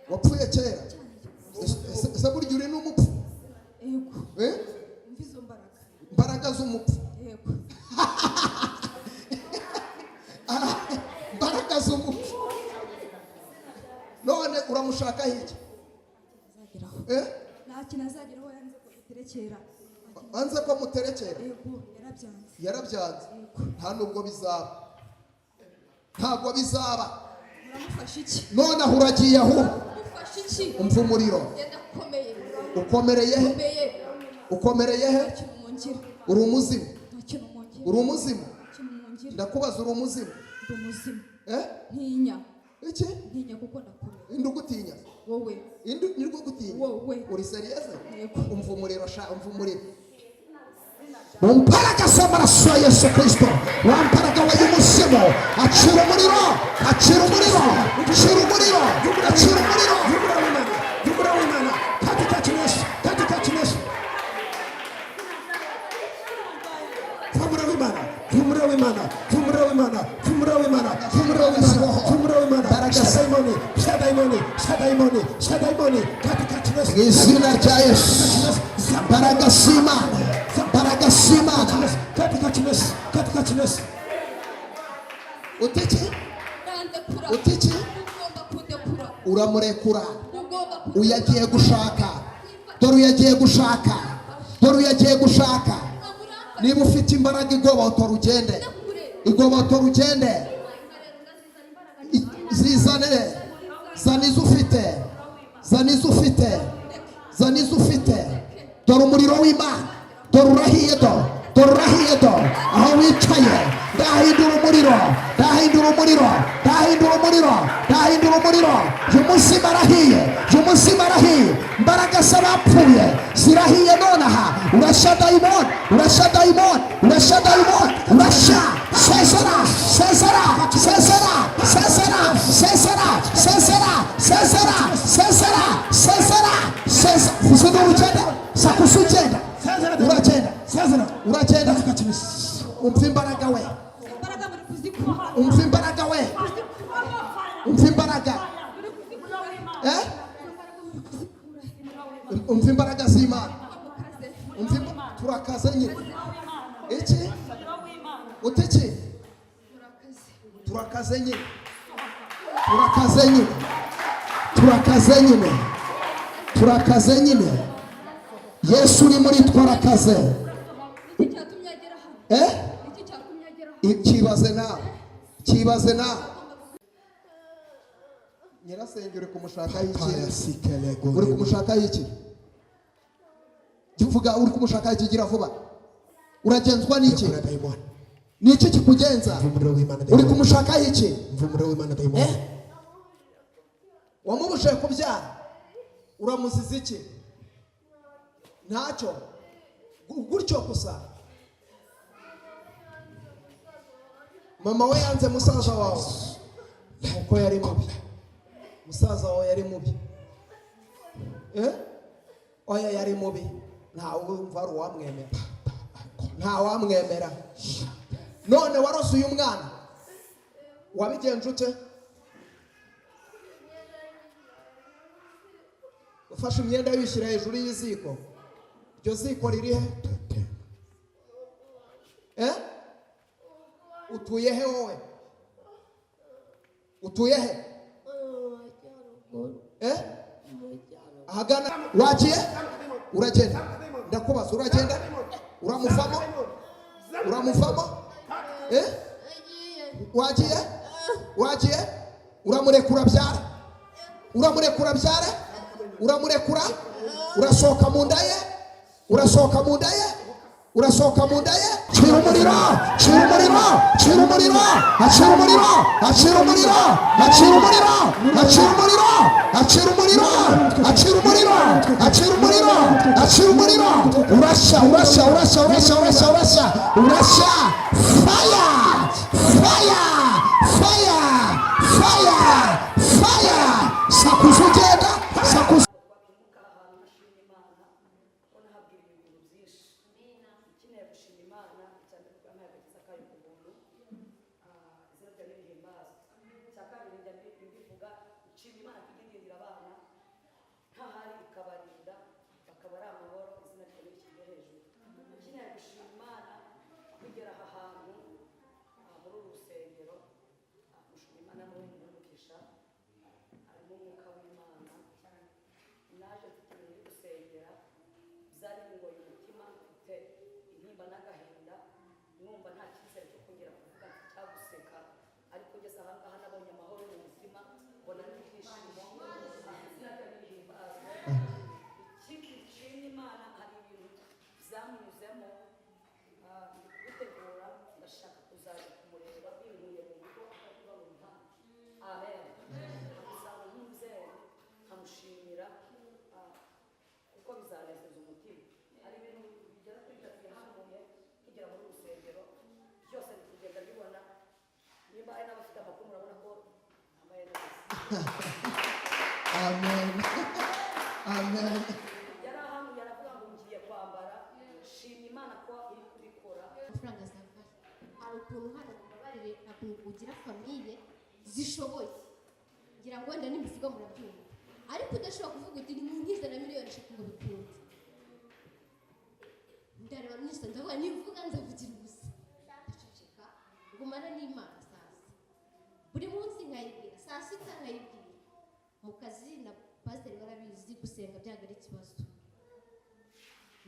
wapfuye kera ese burya uri n'umupfu yego mvizo imbaraga z'umupfu yego imbaraga z'umupfu none uramushaka iki nta kintu azageraho yanze ko iterekera anze ko muterekera yego yarabyanze nta nubwo bizaba ntabwo bizaba uramufasha iki none aho uragiye aho umufasha iki umva umuriro ukomereye he uri umuzimu ndakubaza uri umuzimu ntinya iki ntinya kuko ndakomeye indi ugutinya wowe indi nirwo gutinya wowe uri seriyeze yego umva umuriro mu mbaraga z'amaraso ya Yesu Kristo wa mbaraga w'umuzimu acira umuriro katika Yesu Shadaimoni katika Yesu izina rya Yesu mbaraga z'Imana katika Yesu utiki uramurekura uyagiye gushaka niba ufite imbaraga igobotora ugende zizanire zanizo ufite dore umuriro w'Imana dore urahiye do aho wicaye ndahindura umuriro y'umuzimu arahiye imbaraga z'abapfuye zirahiye nonaha urashya dayimoni uragenda umva imbaraga we umva imbaraga z'Imana turakaze nyine iki utiki turakaze nyine Yesu uri muri twarakaze kibaze nawe nyirasenge uri kumushakaho iki uvuga uri kumushakaho iki gira vuba uragenzwa n'iki ni iki kikugenza uri kumushakaho iki wamubujije kubyara uramuziza iki ntacyo gutyo gusa mama we yanze musaza wawe uko yari mubi musaza wawe yari mubi oya yari mubi ntawe umva ari uwamwemera none warose uyu mwana wabigenje ute ufashe imyenda wishyira hejuru y'iziko iryo ziko riri he utuye he wowe ahagana wagiye uragenda ndakubaza uragenda uramuvamo wagiye uramurekura byare urasohoka mu nda ye cira umuriro urashya fire sakuza ugenda Imana zari bingoye umutima mfite intimba n'agahinda numva nta cyizere cyo kongera kuvuga cyaguseka ariko ngeze aha ngaha nabonye amahoro mu mutima mbona n'ibyishimo izina rye rihimbazwe ikindi nshima Imana hari ibintu byamunyuzemo gutegura ndashaka kuzaza kumureba binkuye mu rugo akavuga ngo nta amen usanga nk'umubyeyi nkamushimira kuko bizanezeza umutima hari ibintu bigera kuri bitatu yahanuye kigera muri urusengero byose ndi kugenda bibona niba hari n'abafite amakuru murabona ko ambaye neza amen amen yarahanuye aravuga ngo ngiye kwambara shima Imana ko iri kubikora amafaranga azava hari ukuntu hano mubabarire ntabwo ugira famiye zishoboye ngira ngo wenda n'imivugo murabyumva ariko udashobora kuvuga uti ninkize na miliyoni 3 ngo bikunde ndareba mwese ndavuga nivuga nzavugira ubusa ndaceceka ngumana n'Imana sasa buri munsi nkayibwira saa sita nkayibwira mu kazi na pasiteri barabizi gusenga byaga ari ikibazo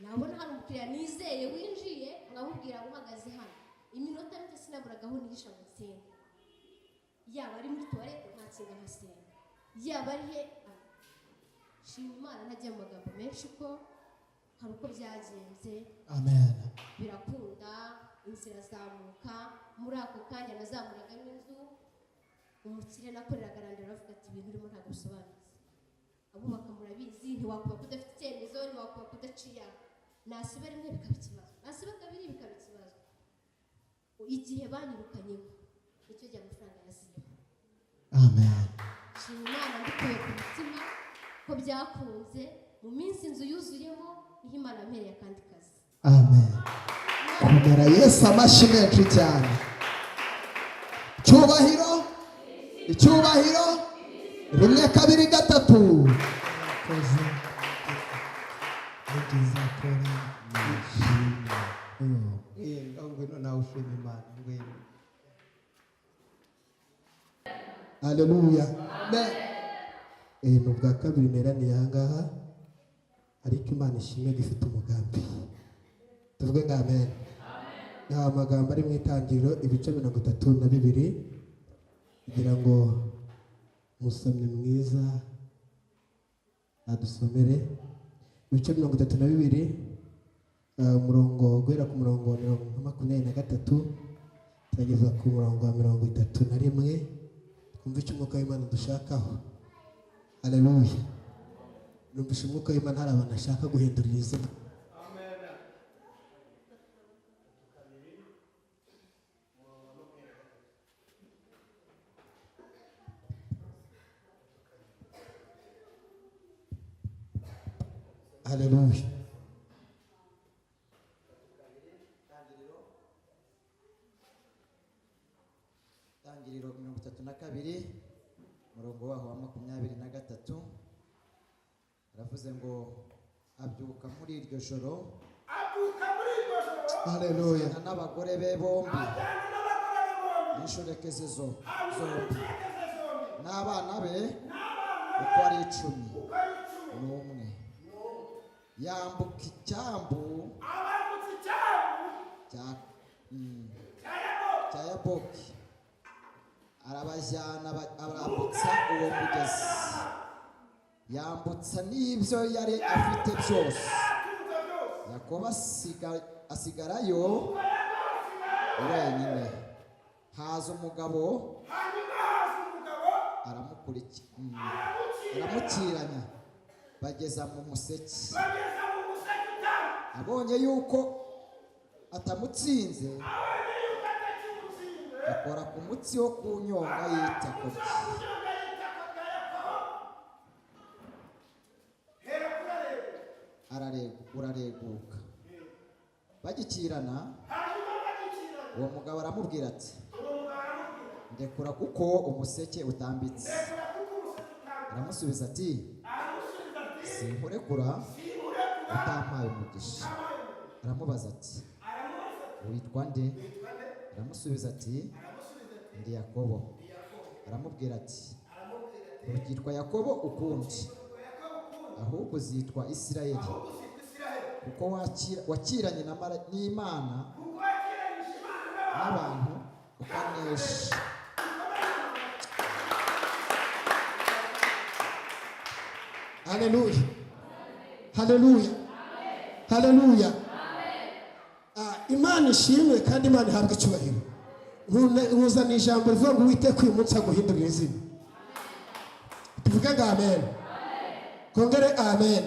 nabona hari umukiriya nizeye winjiye nkamubwira ngo uhagaze hano iminota mike sinaburagaho nihisha ngo nsenga yaba ari muri tuwarete ntakinga nkasenga yaba ari he shima Imana ntajya mu magambo menshi ko hari uko byagenze amen birakunda inzira zamuka muri ako kanya nazamuraga n'inzu umukire nakoreraga arandira aravuga ati ibintu urimo ntabwo bisobanutse abubaka murabizi ntiwakubaka udafite icyemezo ntiwakubaka udaciye nasiba rimwe bikaba ikibazo nasiba kabiri bikaba ikibazo igihe banyirukanyemo nicyo gihe amafaranga yaziye amen shima Imana mbikuye ku mutima ko byakunze mu minsi inzu yuzuyemo niho Imana yampereye akandi kazi amen kumera Yesu amashyi menshi cyane icyubahiro icyubahiro rimwe kabiri gatatu koze ngize kora nishimye ngwino nawe ushima Imana ngwino haleluya amen ni ubwa kabiri neraniye aha ngaha ariko Imana ishimwe gifite umugambi tuvuge ngo amen ni amagambo ari mu itangiriro ibice 32 kugira ngo umusomyi mwiza adusomere ibice 32 umurongo guhera ku murongo wa 23 turageza ku murongo wa 31 twumve icyo umwuka w'Imana dushakaho haleluya numvise umwuka w'Imana hari abantu ashaka guhindurira izina haleluya Tangiriro 32 umurongo waho wa 23 aravuze ngo abyuka muri iryo joro haleluya n'abagore be bombi n'inshoreke ze zombi n'abana be uko ari 11 yambuka icyambu cya Yaboki arabajyana arambutsa uwo mugezi yambutsa n'ibyo yari afite byose Yakobo asigarayo wenyine haza umugabo aramukiranya bageza mu museke abonye yuko atamutsinze akora ku mutsi wo ku nyonga y'itako rye urareguka bagikirana uwo mugabo aramubwira ati ndekura kuko umuseke utambitse aramusubiza ati sinkurekura utampaye umugisha aramubaza ati witwa nde aramusubiza ati ndi Yakobo aramubwira ati ntukitwa Yakobo ukundi ahubwo uzitwa Isirayeli kuko wakiranye n'Imana n'abantu ukanesha. Haleluya, haleluya, haleluya. Imana ishimwe kandi Imana ihabwa icyubahiro. Nkuzana ijambo rivuga ngo Uwiteka uyu munsi aguhindurira izina. Tuvuge ngo amen. Kongere amen.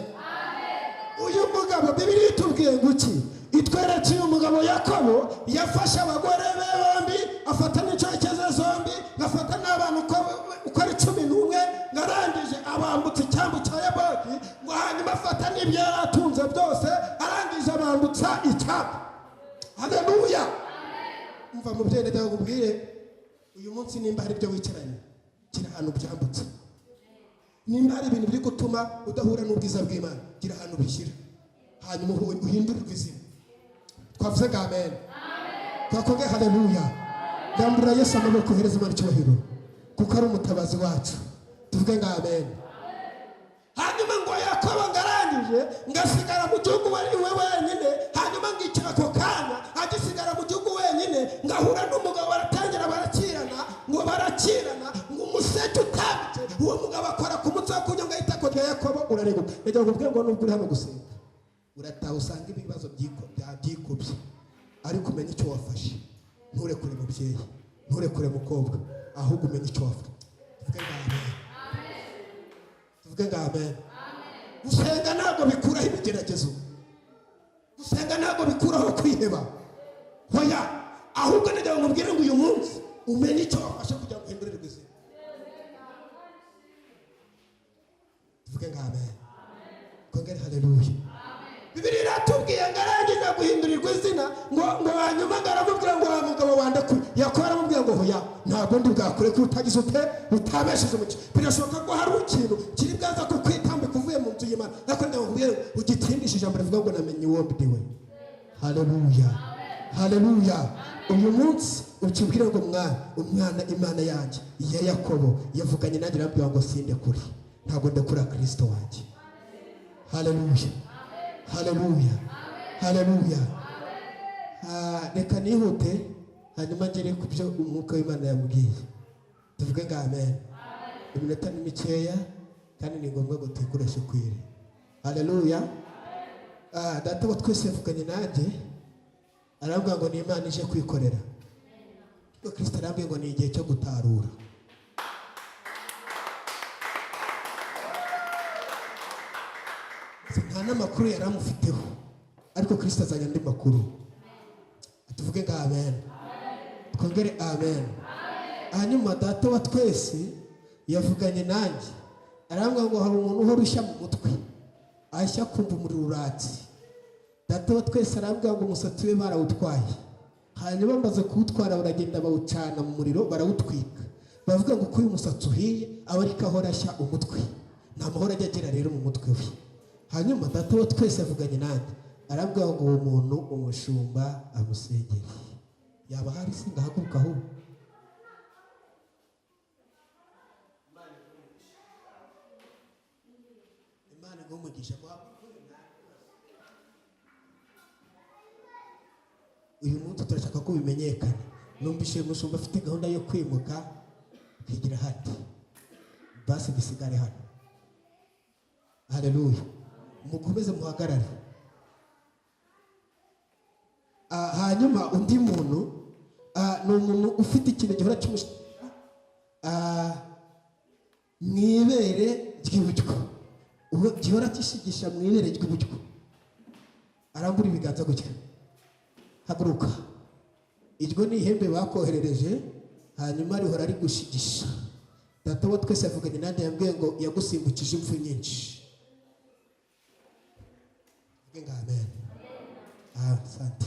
Uyu mugabo Bibiliya itubwiye ngo iki? Itweretse uyu mugabo Yakobo yafashe abagore be bombi, afata n'incokeza zombi, ngafata n'abantu uko ari 11, ngarangije abambutse icyambu cya Yaboki, ngo hanyuma afata n'ibyo yari atunze byose, arangije abambutsa icyambu. Haleluya. Umva mubyeyi ndagira ngo ubwire uyu munsi nimba hari ibyo wicaranye kira ahantu byambutse. Nimba hari ibintu biri gutuma udahura n'ubwiza bw'Imana gira ahantu bishyira, hanyuma uhindurirwe izina. Twavuze ngo amen. Twakonge haleluya. Ndambura Yesu amaboko, hereza Imana icyubahiro kuko ari umutabazi wacu. Tuvuge ngo amen. Hanyuma ngo Yakobo ngarangije ngasigara mu gihugu iwe wenyine, hanyuma ngicara ako kanya agisigara mu gihugu wenyine, ngahura n'umugabo baratangira barakirana, ngo barakirana ngo umuseke utambitse, uwo mugabo akora ku mutsi wo kunyonga itako rya Yakobo urareguka. Ndagira ngo ubwenge ngo nubwo uri hano gusenga urataha usanga ibibazo byikubye, ariko umenye icyo wafashe. Nturekure mubyeyi, nturekure mukobwa, ahubwo umenye icyo wafashe. Tuvuge ngo amen. Gusenga ntabwo bikuraho ibigeragezo, gusenga ntabwo bikuraho kwiheba, hoya, ahubwo ndagira ngo mbwire ngo uyu munsi umenye icyo wafashe kugira ngo uhindurirwe izina. Tuvuge ngo amen. Kongere haleluya. Bibiliya iratubwiye ngo arangije guhindurirwa izina, ngo hanyuma ngaramubwira ngo wa mugabo wandekuye. Yakobo aramubwira ngo hoya, ntabwo ndi bwakure ko utagize ute utabesheje mu cyo. Birashoboka ko hari ikintu kiri bwaza ko kwitambika uvuye mu nzu y'Imana, ariko ndagira ngo ugitindishe ijambo rivuga ngo namenye uwo ndiwe. Haleluya, haleluya. Uyu munsi ukibwira ngo umwana Imana yanjye ya Yakobo yavuganye nanjye arambwira ngo sinde kuri, ntabwo ndakura Kristo wanjye. Haleluya, haleluya, haleluya. Reka nihute hanyuma ngere ku byo umwuka w'Imana yambwiye. Tuvuge ngo amen. Iminota ni mikeya kandi ni ngombwa ngo tuyikoreshe kwire. Haleluya. Data wa twese yavuganye nanjye arambwira ngo ni Imana ije kwikorera. Kristo arambwira ngo ni igihe cyo gutarura. Nta n'amakuru yari amufiteho, ariko Kristo azanye andi makuru. Tuvuge ngo amen. Twongere amen. Hanyuma data wa twese yavuganye nanjye arambwira ngo hari umuntu uhora ushya mu mutwe, ashya kumva umuriro uratse. Data wa twese arambwira ngo umusatsi we barawutwaye, hanyuma bamaze kuwutwara baragenda bawucana mu muriro barawutwika. Bavuga ngo uko uyu musatsi uhiye aba ariko ahora ashya umutwe, nta mahoro ajya agira rero mu mutwe we. Hanyuma data wa twese yavuganye nanjye arambwira ngo uwo muntu umushumba amusengere. Yaba hari se ngahaguruka aho? Imana igumugisha uyu munsi turashaka ko bimenyekana. Numvise umushumba afite gahunda yo kwimuka kwigira hati, basi bisigare hano. Haleluya. Mukomeze muhagarare. Hanyuma undi muntu ni umuntu ufite ikintu gihora cy'umushinga mwibere ry'iburyo, gihora kishigisha mwibere ry'iburyo. Arambura ibiganza gutya, haguruka. Iryo ni ihembe bakoherereje, hanyuma rihora ari gushigisha. Data wa twese yavuganye nanjye yambwiye ngo yagusimbukije impfu nyinshi. Amen. Asante.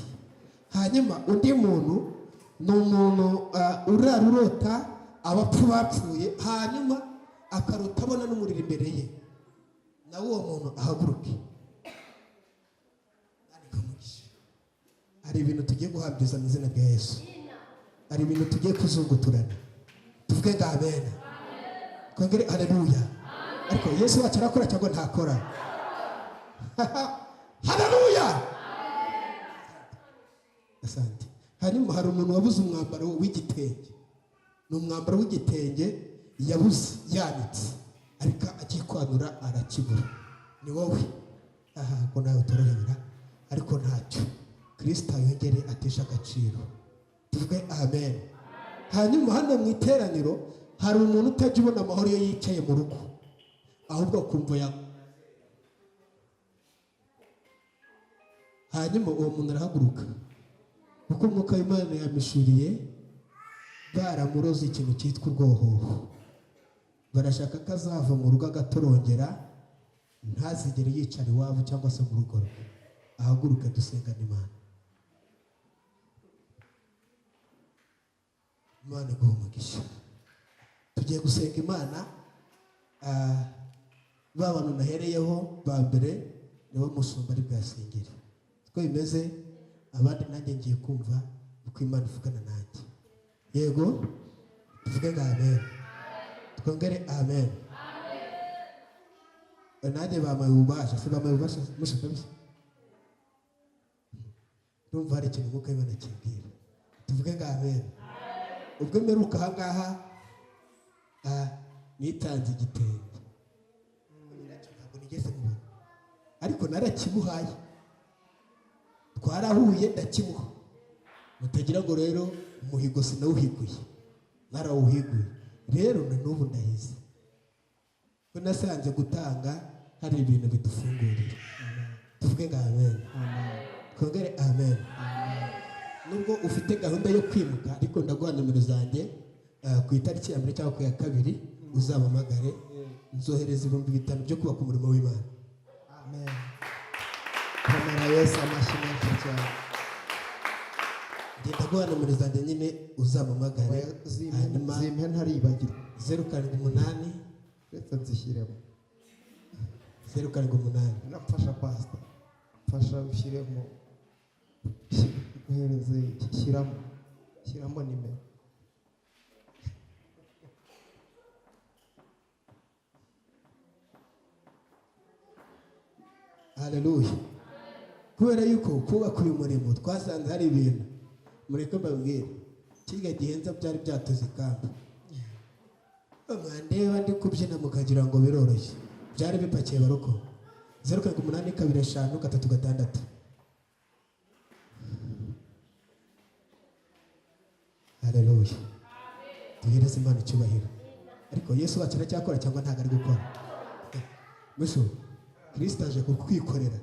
Hanyuma undi muntu ni umuntu urarurota abapfu bapfuye, hanyuma akarota abona n'umuriro imbere ye. Nawe uwo muntu ahaguruke. Hari ibintu tugiye guhabwiza mu izina rya Yesu. Hari ibintu tugiye kuzunguturana. Tuvuge ngo amen. Kongere haleluya. Ariko Yesu wacu arakora cyangwa ntakora? Haleluya. asante. Hanyuma hari umuntu wabuze umwambaro w'igitenge, ni umwambaro w'igitenge yabuze yanitse, ariko agiye kwanura arakibura. Ni wowe. Aha ko nawe utorohera, ariko ntacyo, Kristo yongere atesha agaciro. Tuvuge amen. Hanyuma hano mu iteraniro hari umuntu utajya ubona amahoro iyo yicaye mu rugo, ahubwo kumva ya. Hanyuma uwo muntu arahaguruka kuko umwuka w'Imana yamishuriye, baramuroze ikintu cyitwa urwohoho. Barashaka ko azava mu rugo agatorongera, ntazigere yicara iwabo cyangwa se mu rugo rwe. Ahaguruke dusengane Imana. Imana iguhe umugisha. Tugiye gusenga Imana. Ba bantu nahereyeho ba mbere nibo mushumba ari bwasengere. Ko bimeze, abandi nanjye ngiye kumva uko Imana ivugana nanjye. Yego, tuvuge ngo amen. Twongere amen. Nanjye bamaye ububasha, se bamaye ububasha mushaka bise. Ndumva hari ikintu umwuka w'Imana kimbwira. Tuvuge ngo amen. Ubwo mperuka aha ngaha nitanze igitenge, ntabwo nigeze mubona, ariko narakimuhaye, twarahuye ndakimuha. Mutagira ngo rero umuhigo sinawuhiguye, narawuhiguye. Rero na n'ubu ndahize ko nasanze gutanga hari ibintu bidufungurira. Tuvuge ngo amen. Twongere amen. Nubwo ufite gahunda yo kwimuka, ariko ndaguha nomero zanjye, ku itariki ya 1 cyangwa ku ya 2 uzabamagare, nzohereza 5,000 byo kubaka umurimo w'Imana. Amen. Kamera Yesu amashimisho cyane. Ndaguha nomero zanjye nyine uzabamagare. Hanyuma zimpe ntaribagirwa. 078 Reka nzishyiremo. 078 Nafasha pastor. Fasha ushyiremo. Uhereze shyiramo nimero. Haleluya. Kubera yuko kubaka uyu murimo twasanze hari ibintu mureke mbabwire, kiga gihenza byari byatuze ikamba. Mwandeba ndi kubyina mukagira ngo biroroshye, byari bipakiye baroko. 08253 Haleluya. Duhereze Imana icyubahiro. Ariko Yesu wacu aracyakora cyangwa ntabwo ari gukora? Musho, Kristo aje kukwikorera.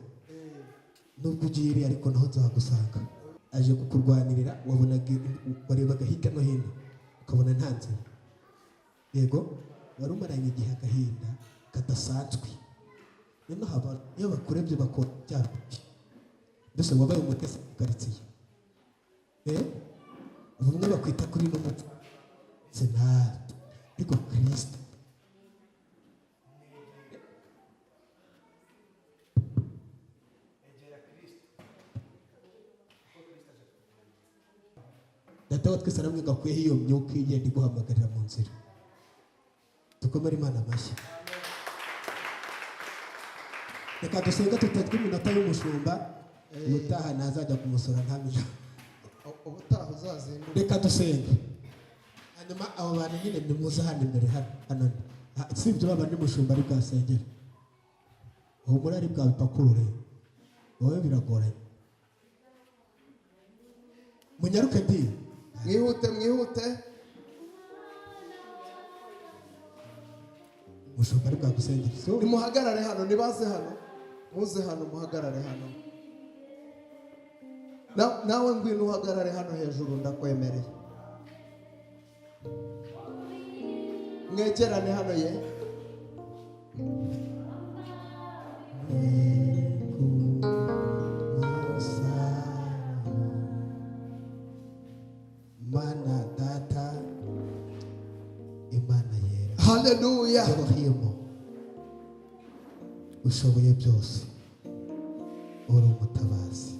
Nubwo ugiye ariko naho nzagusanga. Aje kukurwanirira, warebaga hirya no hino ukabona nta nzira. Yego, wari umaranye igihe agahinda kadasanzwe. Nino haba iyo bakurebye bakora cyane. Mbese wabaye umutesi ukaritsiye. Bamwe bakwita kuri no mutwe. Senate. Ariko Kristo Data wa twese aramwe gakuyeho iyo myuka igenda iguhamagarira mu nzira. Dukomere Imana amashyi. Reka dusenga tutatwe iminota y'umushumba, ubutaha nazajya kumusora ntamenya. Ubutaha uzazinduka. Reka dusenge. Hanyuma abo bantu nyine nimuze hano imbere hano. Si ibyo baba ni mushumba ari bwasengera. Humura ari bwa bipakurure. Wowe biragoranye. Munyaruke ndi. Mwihute. Mushumba ari bwagusengera. So Nimuhagarare hano, nibaze hano. Muze hano muhagarare hano. Nawe ngwino uhagarare hano hejuru ndakwemereye. Mwegerane hano ye. Mana data Imana yera. Hallelujah. Elohim ushoboye byose, uri umutabazi,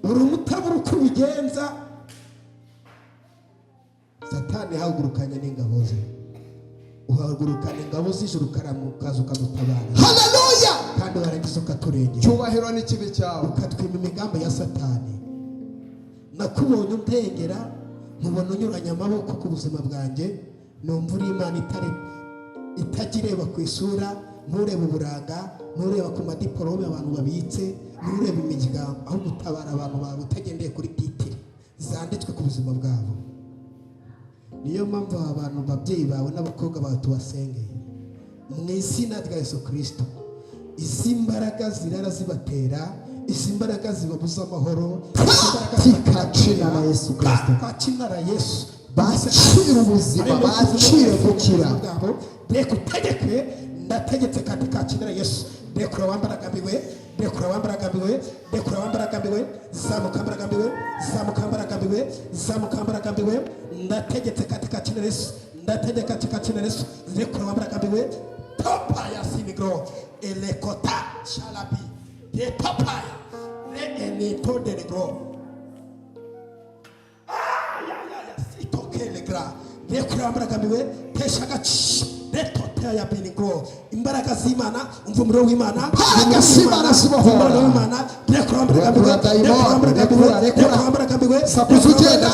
uri umutabura uko ubigenza. Satani hagurukanye n'ingabo ze, uhagurukana ingabo z'ijuru karamukaza ukadutabara. Hallelujah. kandi warangiza ukaturengera cyubahiro n'ikibi cyawe ukatwima imigambi ya satani. Nakubonye untengera, nkubona unyuranya amaboko ku buzima bwanjye, numva uri Imana itajireba ku isura, ntureba uburanga, ntureba ku madiporome abantu babitse, ntureba imiryango, aho gutabara abantu bawe utagendeye kuri titire zanditswe ku buzima bwabo. Niyo mpamvu abantu babyeyi bawe n'abakobwa bawe tubasengeye mu izina rya Yesu Kristo. Izi mbaraga zirara zibatera, izi mbaraga zibabuza amahoro, kacina na Yesu Kristo, kacina na Yesu, bacira ubuzima, bacira gukira. Reka utegeke, ndategetse kandi kacina na Yesu. Rekura wambaragambiwe, rekura wambaragambiwe, rekura wambaragambiwe, zamuka mbaragambiwe, zamuka mbaragambiwe, zamuka mbaragambiwe. Ndategetse kandi kacina na Yesu, ndategeka kacina na Yesu. Rekura wambaragambiwe, topa ya sinigro, elekota shalabi, ye topa ya, le to de negro. Rekura wambaragambiwe, teshaga Retota ya binigro. Imbaraga z'Imana, umva umuriro w'Imana. Imbaraga z'Imana zibohora. Umuriro w'Imana. Rekura wambaragambiwe, rekura wambaragambiwe, sakuzugenda,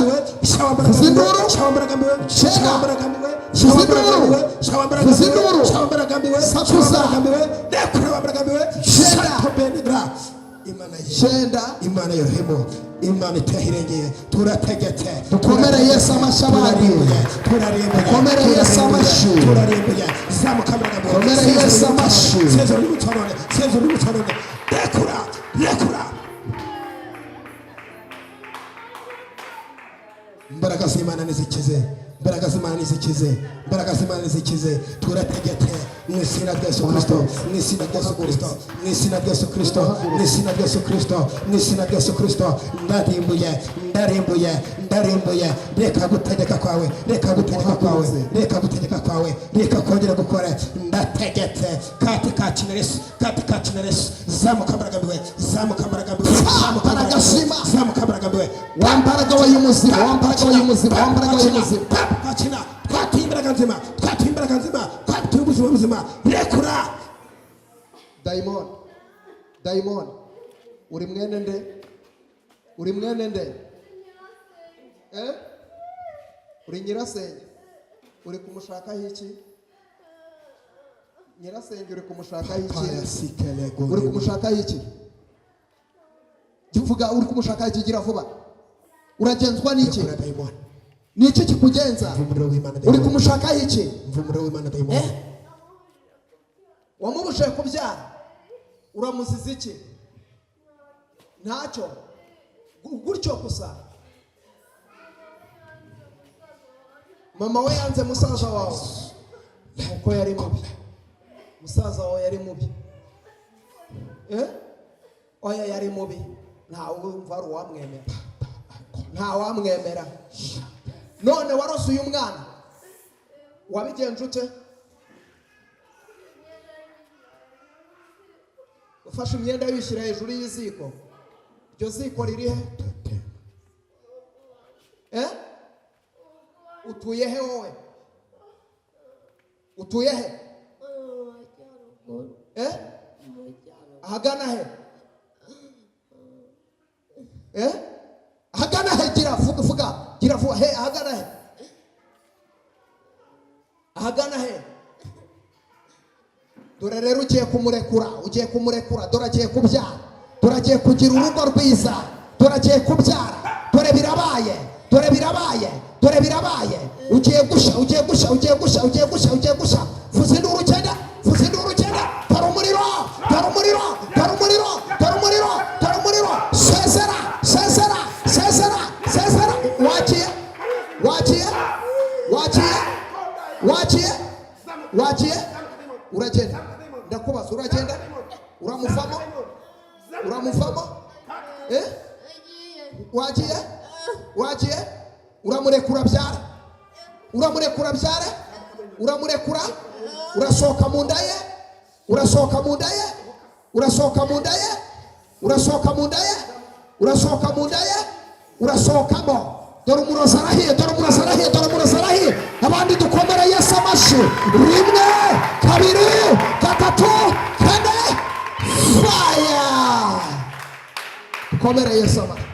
zinduru, shawambaragambiwe, shawambaragambiwe, shawambaragambiwe, shawambaragambiwe, shawambaragambiwe, shawambaragambiwe, rekura wambaragambiwe, shenda benigra. Imana shenda, Imana yohemo, Imana itahirengeye, turategetse, dukomere Yesu amashabari, dukomere Yesu amashi, zamuka mbaragambiwe, dukomere Yesu amashi, sezo n'umutonone, rekura, rekura. Imbaraga z'Imana nizikize, imbaraga z'Imana nizikize, imbaraga z'Imana nizikize. Turategete mu izina rya Yesu Kristo, mu izina rya Yesu Kristo, mu izina rya Yesu Kristo, mu izina rya Yesu Kristo, mu izina rya Yesu Kristo. Ndarimbuye, ndarimbuye, ndarimbuye. Reka gutegeka kwawe, reka gutegeka kwawe, reka gutegeka kwawe, reka kongera gukora. Ndategetse kati kacina Yesu, kati kacina Yesu. Zamuka mbaragambiwe, zamuka mbaragambiwe, zamuka mbaragambiwe, zamuka mbaragambiwe. Wambaraga w'umuzima, wambaraga w'umuzima, wambaraga w'umuzima. Kacina, twatimbaraga nzima, twatimbaraga nzima, twatubuzima buzima. Rekura. Daimon, Daimon, uri mwene nde? Uri mwene nde? Uri nyirasenge? Uri kumushakaho iki? Nyirasenge uri kumushakaho iki? Uri kumushakaho iki? Vuga, uri kumushakaho iki? Gira vuba. Uragenzwa n'iki? Ni iki kikugenza? Uri kumushakaho iki? Wamubujije kubyara, uramuziza iki? Ntacyo, gutyo gusa. Mama we yanze musaza wawe uko yari mubi, musaza wawe yari mubi. Oya yari mubi, ntawe wumva ari uwamwemera, ntawamwemera. None warose uyu mwana, wabigenje ute? Ufashe imyenda yishyira hejuru y'iziko, iryo ziko ririhe? Utuye he wowe? Utuye he? Ahagana he? Ahagana he? Gira vuga, gira vuga. He, ahagana he? Ahagana he? Dore rero ugiye kumurekura, dore agiye kubyara, dore agiye kugira urugo rwiza, dore agiye kubyara, dore birabaye, dore birabaye, dore birabaye. Ugiye gusha, ugiye gusha, ugiye gusha, ugiye gusha, ugiye gusha. Vuza induru ugenda, vuza induru ugenda. Dore umuriro, dore umuriro, dore umuriro, dore umuriro, dore umuriro. Sezera, sezera, sezera, sezera. Wagiye, wagiye, wagiye, wagiye, wagiye. Uragenda, ndakubaza, uragenda, uramuvamo, uramuvamo. Wagiye, wagiye, uramurekura byara, uramurekura byara, uramurekura, urasohoka mu nda ye, urasohoka mu nda ye, urasohoka mu nda ye, urasohoka mu nda ye, urasohoka mu nda ye, urasohokamo. Dore umurozi arahiye, dore umurozi arahiye, dore umurozi arahiye. Abandi dukomere Yesu amashi. 1, 2, 3, 4, dukomere Yesu amashyi.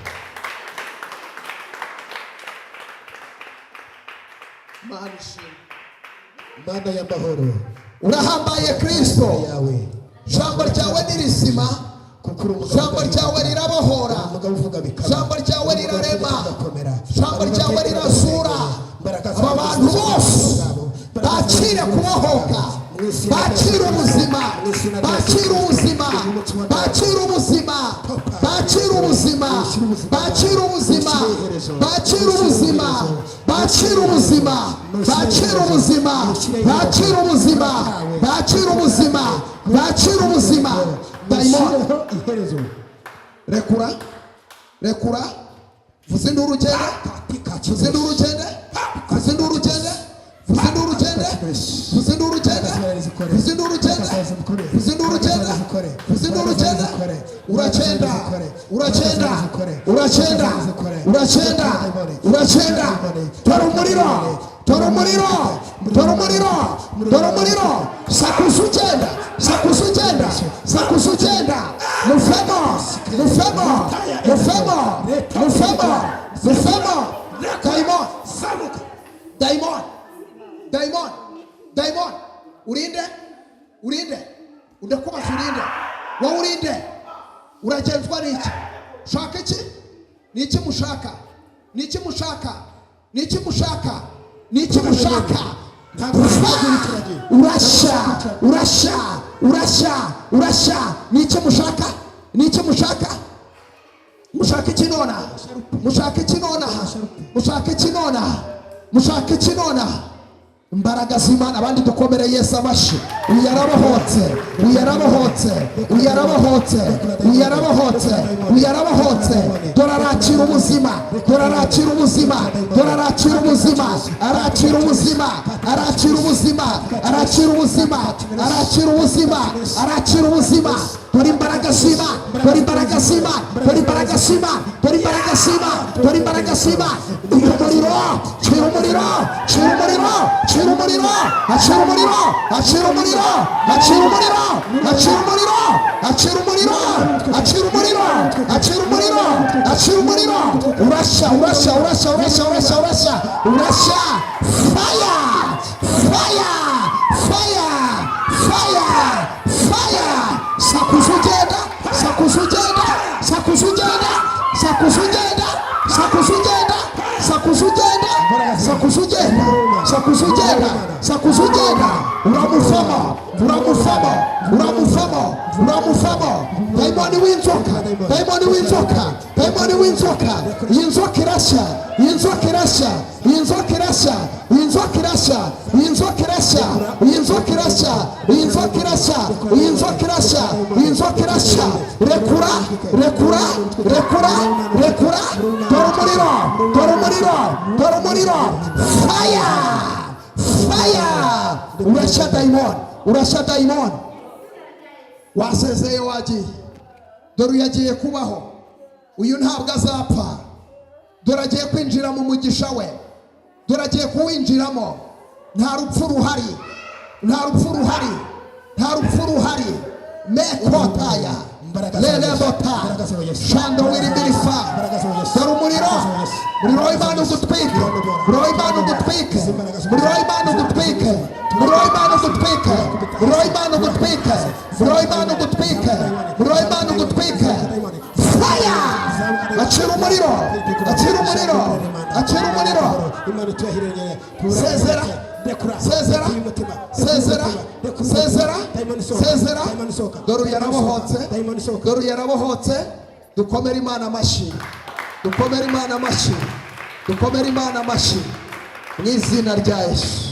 Mana ishimwe, Mana y'amahoro, urahambaye Kristo. yawe Ijambo ryawe ni rizima, kuko uri umugabo ijambo ryawe rirabohora, umugabo uvuga bikaba, ijambo ryawe rirarema, bigakomera, ijambo ryawe rirazura. Aba bantu bose bakire kubohoka, bakire ubuzima, bakire ubuzima, bakire ubuzima, bakire ubuzima, bakire ubuzima, bakire ubuzima, bakire ubuzima, bakire ubuzima, bakire ubuzima, bakire ubuzima, bakire ubuzima. Dayimoni, iherezo rekura, rekura, vuza induru ugende, vuza induru ugende, vuza induru ugende, vuza induru ugende, vuza induru ugende, vuza induru ugende, vuza induru ugende, vuza induru ugende. Uragenda, uragenda, uragenda, uragenda, uragenda. Tora umuriro, tora umuriro, tora umuriro, tora umuriro. Sakuza ugenda, sakuza ugenda, sakuza ugenda. Mufemo, mufemo, mufemo, mufemo, mufemo. Daimon, daimon, daimon, daimon. Urinde, urinde, undakubasa urinde. Wowe urinde, uragenzwa n'iki? Shaka iki? Ni iki mushaka? Ni iki mushaka? Ni iki mushaka? Ni iki mushaka? Urasha, urasha, urasha, urasha. Ni iki mushaka? Ni iki mushaka? Mushaka iki nona? Mushaka iki nona? Mushaka iki nona? Mushaka iki nona? Imbaraga z'Imana, abandi dukomere Yesu amashyi. Uyarabohotse, uyarabohotse, uyarabohotse, uyarabohotse, uyarabohotse. Dore arakira ubuzima, dore arakira ubuzima, dore arakira ubuzima, arakira ubuzima, arakira ubuzima, arakira ubuzima, arakira ubuzima, arakira ubuzima. Dore imbaraga z'Imana, dore imbaraga z'Imana, dore imbaraga z'Imana, dore imbaraga z'Imana, dore imbaraga z'Imana. Umuriro, cira umuriro, cira umuriro, cira umuriro, acira umuriro, acira umuriro, acira umuriro, acira umuriro, acira umuriro, acira umuriro, acira umuriro, acira umuriro. Urasha, urasha, urasha, urasha, urasha, urasha, urasha. Fire, fire, fire, fire, fire. Sakuza ugenda, sakuza ugenda, sakuza ugenda, sakuza ugenda, sakuza ugenda, sakuza ugenda, sakuza ugenda, sakuza ugenda, sakuza ugenda. Uramufamo, uramufamo, uramufamo, uramufamo. Daimoni w'inzoka, daimoni w'inzoka, daimoni w'inzoka. Iyi nzoka irashya, iyi nzoka irashya, iyi nzoka irashya, iyi nzoka irashya, iyi nzoka irashya, iyi nzoka irashya, iyi nzoka irashya, iyi nzoka irashya, iyi nzoka irashya. Rekura, rekura, rekura, rekura. Dore umuriro, dore umuriro, dore umuriro. Fire, fire. Urashya dayimoni, urashya dayimoni. Wasezeye wagiye, dore uyagiye kubaho. Uyu ntabwo azapfa, dore agiye kwinjira mu mugisha we, dore agiye kuwinjiramo. Nta rupfu ruhari, nta rupfu ruhari, nta rupfu ruhari. Mekotaya lelebota shando wiribirifa. Dore umuriro, umuriro w'Imana ugutwike, umuriro w'Imana ugutwike, umuriro w'Imana ugutwike, umuriro w'Imana ugutwike, umuriro w'Imana ugutwike, umuriro w'Imana ugutwike, umuriro w'Imana ugutwike. Fire! Acira umuriro, acira umuriro, acira umuriro. Sezera, sezera, sezera, sezera, sezera. Dore yarabohotse, dore yarabohotse. Dukomere Imana amashyi, dukomere Imana amashyi, dukomere Imana amashyi mu izina rya Yesu.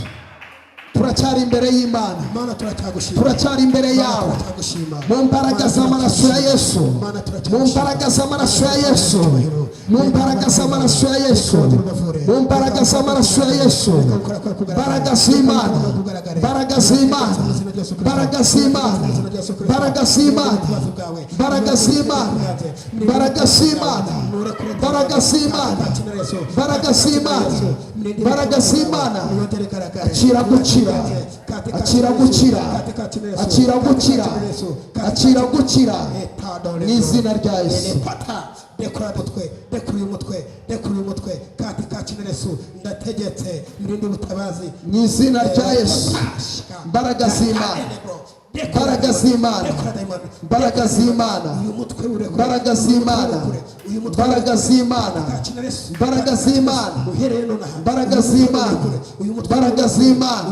Turacyari imbere y'Imana, turacyari imbere yawe mu mbaraga z'amaraso ya Yesu, mu mbaraga z'amaraso ya Yesu, mu mbaraga z'amaraso ya Yesu, mu mbaraga z'amaraso ya Yesu. Mbaraga z'Imana, mbaraga z'Imana, mbaraga z'Imana, mbaraga z'Imana, mbaraga z'Imana, mbaraga z'Imana, mbaraga z'Imana, mbaraga z'Imana, mbaraga z'Imana. Akira gukira, akira gukira, akira gukira, akira gukira mu izina rya Yesu. rekura umutwe, rekura uyu mutwe, rekura uyu mutwe katika jina la Yesu. Ndategetse murinde ubutabazi mu izina rya Yesu. Imbaraga z'Imana, imbaraga z'Imana, imbaraga z'Imana, imbaraga z'Imana, imbaraga z'Imana, imbaraga z'Imana, imbaraga z'Imana, imbaraga z'Imana,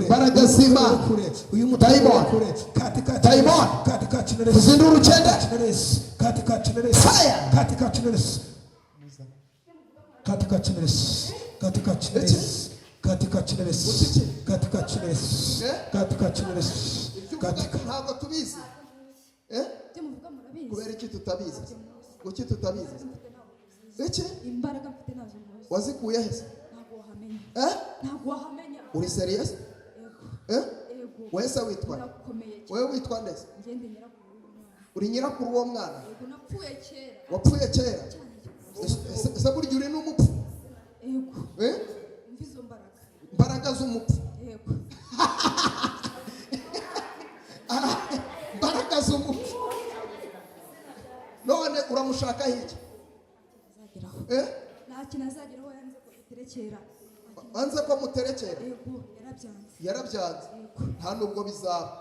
imbaraga z'Imana, dayimoni, dayimoni, tuzindura urugendo, fire, katika jina la Yesu, katika jina la Yesu, katika jina la Yesu, katika jina la Yesu, katika jina la Yesu, katika jina la Yesu, katika ntabwo tubizi. ibyo muvuga murabizi. Kubera iki tutabizi? Kuki tutabizi? Iki Imbaraga mfite nazo muzi. wazikuye hese? Ntabwo wahamenya. Ntabwo wahamenya. uri serious? Yego. Wese witwa? Urakomeye. Wewe witwa ndese? Ngende nyirakuru w'umwana. Uri nyirakuru w'uwo mwana? Yego napfuye kera. Wapfuye kera? Ese burya uri n'umupfu? Yego. Umva izo mbaraga. Imbaraga z'umupfu. Yego. Imbaraga z'umupfu. None uramushaka iki? Azageraho. Nta kintu azageraho yanze ko iterekera. Anze ko muterekera? Yego, yarabyanze. Yarabyanze. Yego. Nta nubwo bizaba.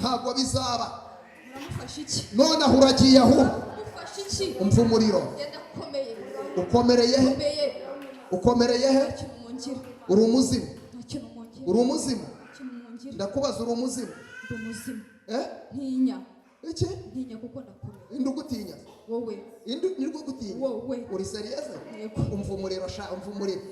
Ntabwo bizaba. Uramufasha iki? None aho uragiye ahubwo. Umufasha iki? Umva umuriro. Genda ukomeye. Ukomereye he? Ukomeye. Ukomereye he? Nta kintu mungira. Uri umuzimu? Nta kintu mungira. Uri umuzimu? Nta kintu mungira. Ndakubaza uri umuzimu? Ndi umuzimu. Ntinya. Iki? Ntinya kuko ndakomeye. Indi ugutinya? Wowe. Indi nirwo gutinya? Wowe. Uri serious? Yego. Umva umuriro sha, umva umuriro.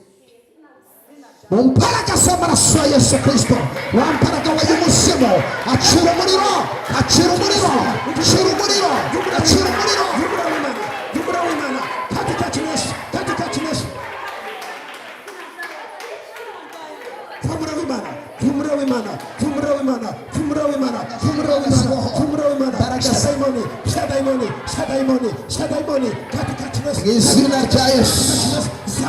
Mu mbaraga z'amaraso ya Yesu Kristo, wa mbaraga w'umuzimu, acira umuriro, acira umuriro, acira umuriro, acira umuriro. Jumura w'Imana, katika jina la Yesu, katika jina la Yesu. Jumura w'Imana, jumura w'Imana, jumura w'Imana, jumura w'Imana, jumura w'Imana, jumura w'Imana. Shadaimoni, shadaimoni, shadaimoni, shadaimoni, katika jina la Yesu. Mu izina rya Yesu,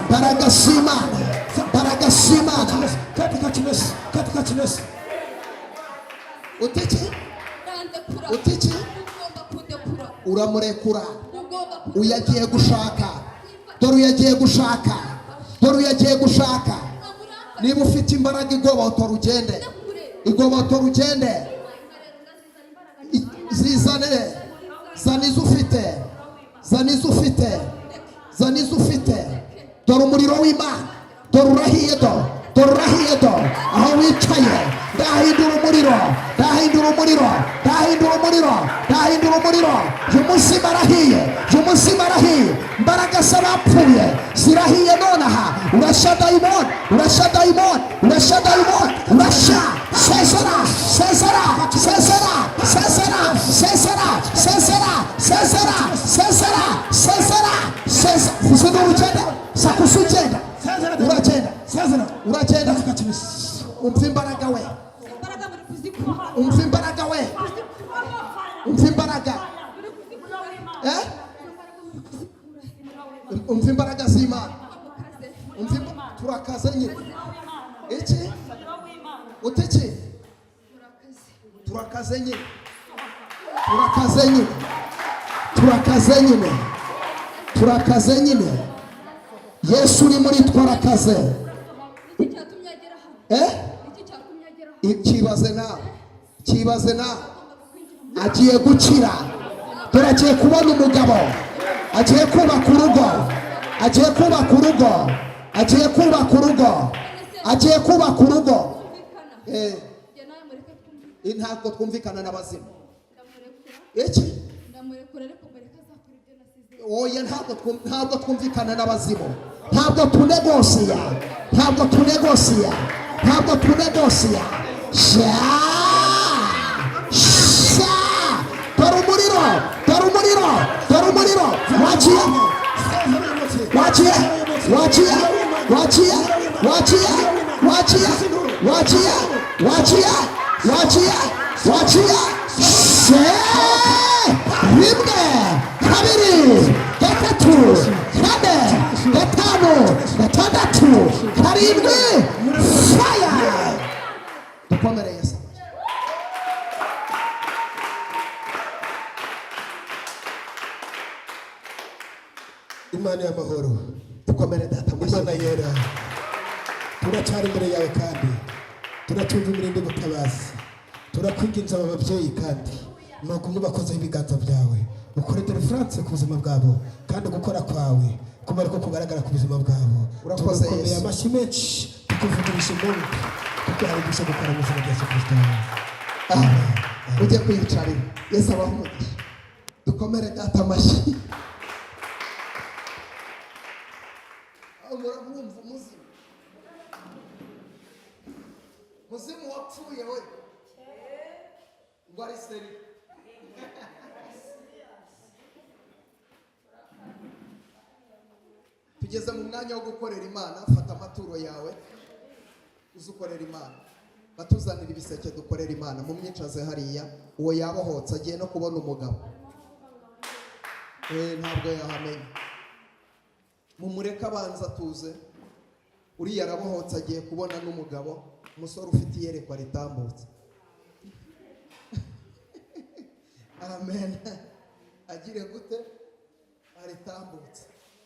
imbaraga z'Imana, imbaraga z'Imana, katika jina la Yesu, katika jina la Yesu. utiki, Nandekura. utiki, Ugomba kundekura. uramurekura. Ugomba kundekura. Uyagiye gushaka, dore uyagiye gushaka, dore uyagiye gushaka. Niba ufite imbaraga igobotora ugende, igobotora ugende, zizanire, zana izo ufite, zana izo ufite, zana izo ufite. Dore umuriro w'Imana, dore urahiye do, dore urahiye do, aho wicaye ndahindura umuriro, ndahindura umuriro, ndahindura umuriro, ndahindura umuriro. Uyu munsi barahiye, uyu munsi barahiye. Imbaraga z'abapfuye zirahiye nonaha. Urasha dayimoni, urasha dayimoni, urasha dayimoni, urasha. Sezera, sezera, sezera, sezera, sezera, sezera, sezera, sezera, sezera, sezera. Uzindura ugenda, sakusa ugenda, uragenda, uragenda. Umva imbaraga we, Imbaraga muri kuzikura. umva imbaraga we, umva imbaraga. Umva imbaraga z'Imana, umva turakaze nyine. Iki? Utiki? Turakaze nyine, turakaze nyine, turakaze nyine, turakaze nyine. Yesu uri muri twarakaze. Iki cyatumye agera hano. Iki cyatumye agera hano. Kibaze nawe, kibaze nawe. Agiye gukira, dore agiye kubona umugabo, agiye kubaka urugo, agiye kubaka urugo, agiye kubaka urugo, agiye kubaka urugo. Njye nawe mureke twumvikane. Ntabwo twumvikana n'abazimu. Ndamurekura. Iki? Ndamurekura ariko mureke azakora ibyo nasize. Oya, ntabwo twumvikana n'abazimu. Ntabwo tunegosiya, ntabwo tunegosiya, ntabwo tunegosiya. Sha, sha, dore umuriro, dore umuriro, dore umuriro. Wagiye, wagiye, wagiye, wagiye, wagiye, wagiye, wagiye, wagiye, wagiye, wagiye. She, rimwe, kabiri, gatatu, kane, gatanu, gatandatu, karindwi. Fire. Dukomereye se. turacyari imbere yawe kandi turacyumva imirindi gutabazi, turakwinginza aba babyeyi kandi ni ugumye bakozeho ibiganza byawe, ukore deliverance ku buzima bwabo kandi gukora kwawe kuba ariko kugaragara ku buzima bwabo. Urakoze tugukomeye Yesu. amashyi menshi tukuvugisha impundu kuko hari gusa gukora mu izina rya Yesu Kristo. Amen. Ujye kwiyicarira. Yesu abahe umugisha. Dukomere data amashyi. Muramwumva umuzimu. Muzimu wapfuye we. Ngo ari seri. Tugeze mu mwanya wo gukorera Imana. Fata amaturo yawe uzukorera Imana. Batuzanira ibiseke dukorera Imana. Mu myicaze hariya uwo yabohotse agiye no kubona umugabo. Ntabwo yahamenya. Mumureke abanza tuze. Uriya arabohotse agiye kubona n'umugabo. Umusore ufite iyerekwa ritambutse. Amen. Agire gute? Aritambutse.